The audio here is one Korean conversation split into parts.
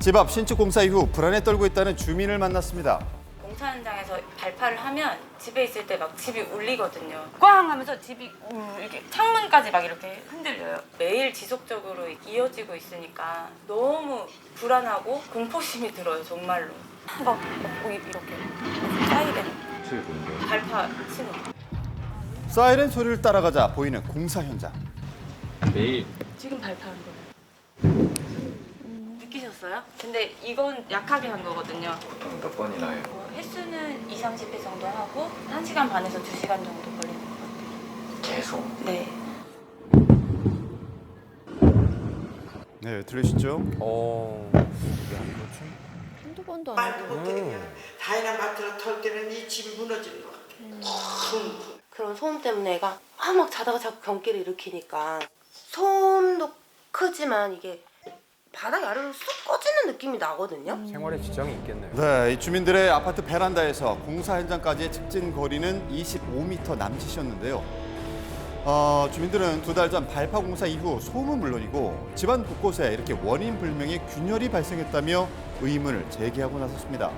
집 앞 신축 공사 이후 불안에 떨고 있다는 주민을 만났습니다. 공사 현장에서 발파를 하면 집에 있을 때 막 집이 울리거든요. 꽝 하면서 집이 이렇게 창문까지 막 이렇게 흔들려요. 매일 지속적으로 이어지고 있으니까 너무 불안하고 공포심이 들어요, 정말로. 막 이렇게 사이렌, 발파 신호. 사이렌 소리를 따라가자 보이는 공사 현장. 매일 지금 발파한 거예요. 느끼셨어요? 근데 이건 약하게 한 거거든요. 몇 번이나요? 횟수는 2, 30회 정도 하고 1시간 반에서 2시간 정도 걸리는 것 같아요. 계속. 네. 네, 들리시죠? 한두 번도 안 말도 해도. 못해 그냥 다이나마트로 털 때는 이 집이 무너지는 것 같아. 그런 소음 때문에 애가 막 자다가 자꾸 경기를 일으키니까 소음도 크지만 이게 바닥이 아래로 쑥 꺼지는 느낌이 나거든요. 생활에 지장이 있겠네요. 네, 이 주민들의 아파트 베란다에서 공사 현장까지의 직진 거리는 25m 남짓이었는데요. 주민들은 2달 전 발파 공사 이후 소음은 물론이고 집안 곳곳에 이렇게 원인 불명의 균열이 발생했다며 의문을 제기하고 나섰습니다.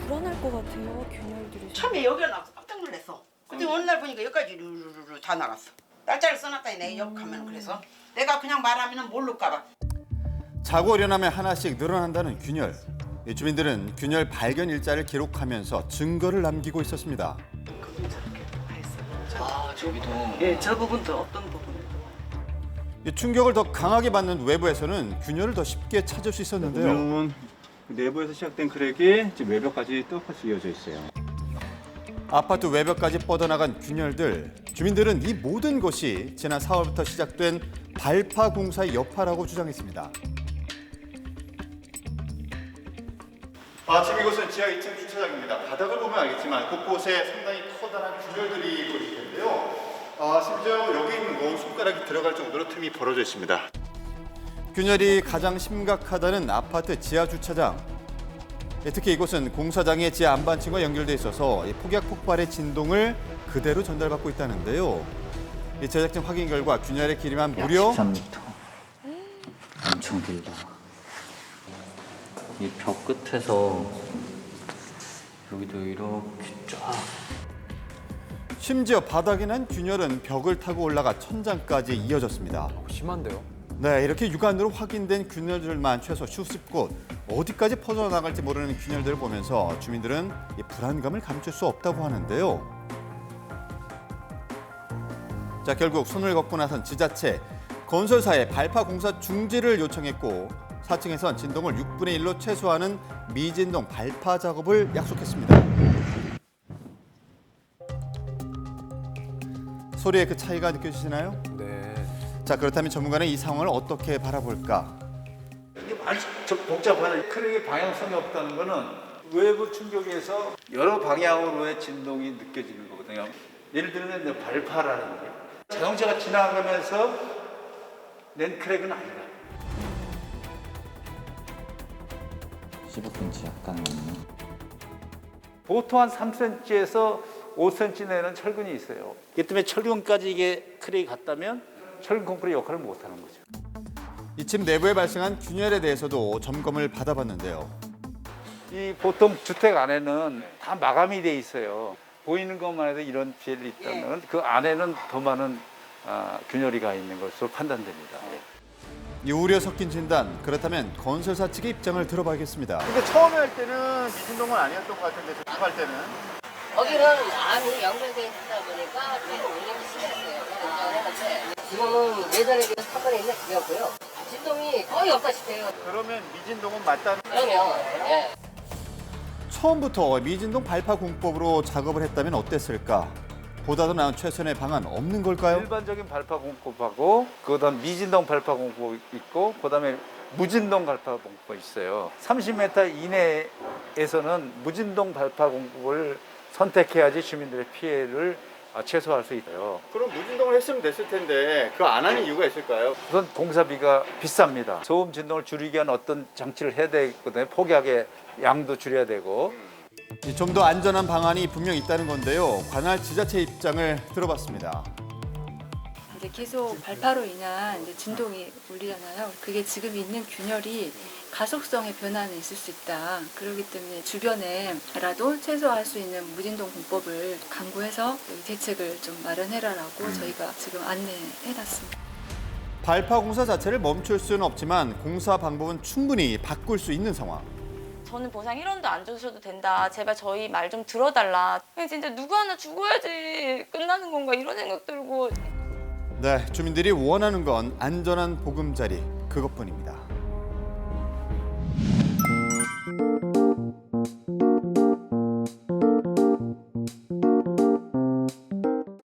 불안할 것 같아요, 균열들이. 처음에 여기가 나와서 깜짝 놀랐어. 근데 어느 날 보니까 여기까지 루루루루 다 나갔어. 날짜를 써놨다니 내 욕하면 그래서 내가 그냥 말하면 모를까 봐. 자고 일어나면 하나씩 늘어난다는 균열. 이 주민들은 균열 발견 일자를 기록하면서 증거를 남기고 있었습니다. 그분 저렇게 다 했어요. 아, 저기도. 예, 저 부분도 어떤 부분. 이 충격을 더 강하게 받는 외부에서는 균열을 더 쉽게 찾을 수 있었는데요. 보면 내부에서 시작된 크랙이 이제 외벽까지 똑같이 이어져 있어요. 아파트 외벽까지 뻗어나간 균열들. 주민들은 이 모든 것이 지난 4월부터 시작된 발파 공사의 여파라고 주장했습니다. 지금 이곳은 지하 2층 주차장입니다. 바닥을 보면 알겠지만 곳곳에 상당히 커다란 균열들이 보이실 텐데요. 심지어 여기 있는 건 손가락이 들어갈 정도로 틈이 벌어져 있습니다. 균열이 가장 심각하다는 아파트 지하 주차장. 특히 이곳은 공사장의 지하 안반층과 연결돼 있어서 폭약 폭발의 진동을 그대로 전달받고 있다는데요. 제작진 확인 결과 균열의 길이만 무려 13m. 엄청 길다. 이 벽 끝에서 여기도 이렇게 쫙. 심지어 바닥에 난 균열은 벽을 타고 올라가 천장까지 이어졌습니다. 심한데요? 네, 이렇게 육안으로 확인된 균열들만 최소 수십 곳, 어디까지 퍼져나갈지 모르는 균열들을 보면서 주민들은 이 불안감을 감출 수 없다고 하는데요. 자, 결국 손을 걷고 나선 지자체, 건설사에 발파 공사 중지를 요청했고 4층에선 진동을 6분의 1로 최소화하는 미진동 발파 작업을 약속했습니다. 소리의 그 차이가 느껴지시나요? 네. 자, 그렇다면 전문가는 이 상황을 어떻게 바라볼까? 이게 아주 복잡하다. 크랙의 방향성이 없다는 거는 외부 충격에서 여러 방향으로의 진동이 느껴지는 거거든요. 예를 들면 이제 발파라는 게 자동차가 지나가면서 낸 크랙은 아니다. 15cm 약간 넘는. 보통 한 3cm에서 5cm 내는 철근이 있어요. 이 때문에 철근까지 이게 크랙이 갔다면 철근 콘크리트 역할을 못하는 거죠. 이 집 내부에 발생한 균열에 대해서도 점검을 받아봤는데요. 이 보통 주택 안에는 다 마감이 돼 있어요. 보이는 것만 해도 이런 피해를 있다면 그 안에는 더 많은 균열이 가 있는 것으로 판단됩니다. 이 우려 섞인 진단, 그렇다면 건설사 측의 입장을 들어봐야겠습니다. 근데 처음에 할 때는 미진동은 아니었던 것 같은데 조립할 때는 거기는 암이 연결되어 있다 보니까 좀 울림이 심했어요. 인정을 했는데 지금은 예전에 비해서 사건이 있는 그였고요. 진동이 거의 없다시피 해요. 그러면 미진동은 맞다는 그럼요. 예. 처음부터 미진동 발파 공법으로 작업을 했다면 어땠을까? 보다 더 나은 최선의 방안 없는 걸까요? 일반적인 발파 공법하고 그다음 미진동 발파 공법 있고 그다음에 무진동 발파 공법이 있어요. 30m 이내에서는 무진동 발파 공법을 선택해야지 주민들의 피해를 최소화할 수 있어요. 그럼 무진동을 했으면 됐을 텐데 그거 안 하는 이유가 있을까요? 우선 공사비가 비쌉니다. 소음 진동을 줄이기 위한 어떤 장치를 해야 되거든요. 폭약의 양도 줄여야 되고. 좀 더 안전한 방안이 분명 있다는 건데요. 관할 지자체 입장을 들어봤습니다. 이제 계속 발파로 인한 이제 진동이 울리잖아요. 그게 지금 있는 균열이 가속성의 변화는 있을 수 있다. 그렇기 때문에 주변에라도 최소화할 수 있는 무진동 공법을 강구해서 대책을 좀 마련해라라고 저희가 지금 안내해놨습니다. 발파 공사 자체를 멈출 수는 없지만 공사 방법은 충분히 바꿀 수 있는 상황. 저는 보상 1원도 안 주셔도 된다. 제발 저희 말 좀 들어달라. 그냥 진짜 누구 하나 죽어야지 끝나는 건가 이런 생각 들고. 네, 주민들이 원하는 건 안전한 보금자리 그것뿐입니다.